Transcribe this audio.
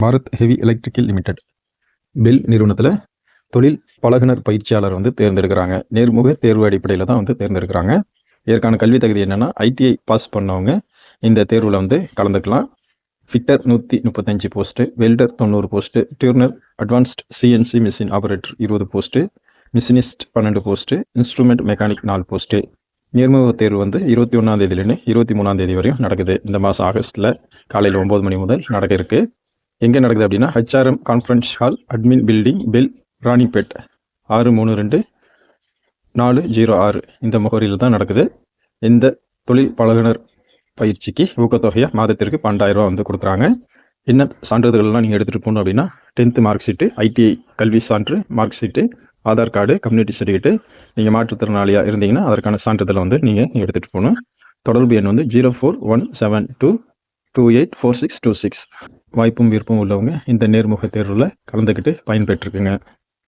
Bharat heavy electrical limited bell நிறுவனத்தில் தொழில் பழகுனர் பயிற்சியாளர் வந்து தேர்ந்தெடுக்கிறாங்க. நேர்முக தேர்வு அடிப்படையில் தான் வந்து தேர்ந்தெடுக்கிறாங்க. இதற்கான கல்வி தகுதி என்னென்னா ஐடிஐ பாஸ் பண்ணவங்க இந்த தேர்வில் வந்து கலந்துக்கலாம். Fitter 135 post, welder 90 post, turner advanced CNC machine operator 20 post, machinist 12 post, instrument mechanic 4 post. நேர்முக தேர்வு வந்து 21ஆம் தேதியிலேருந்து 23ஆம் தேதி வரையும் நடக்குது. இந்த மாதம் ஆகஸ்ட்டில் காலையில் 9 மணி முதல் நடக்க இருக்குது. எங்கே நடக்குது அப்படின்னா HRM conference hall, admin building, bell, Ranipet 632406 இந்த முகவரியில் தான் நடக்குது. இந்த தொழில் பழகுனர் பயிற்சிக்கு ஊக்கத்தொகையாக மாதத்திற்கு 12,000 ரூபா வந்து கொடுக்குறாங்க. என்ன சான்றிதழ்கள்லாம் நீங்கள் எடுத்துகிட்டு போகணும் அப்படின்னா 10th மார்க் ஷீட்டு, ITI கல்வி சான்று mark sheet, Aadhaar card, community certificate, நீங்கள் மாற்றுத்திறனாளியாக இருந்தீங்கன்னா அதற்கான சான்றிதழை வந்து நீங்கள் எடுத்துகிட்டு போகணும். தொடர்பு எண் வந்து 041722284626. வாய்ப்பும் விருப்பம் உள்ளவங்க இந்த நேர்முக தேர்வில் கலந்துக்கிட்டு பயன்பெற்றுக்குங்க.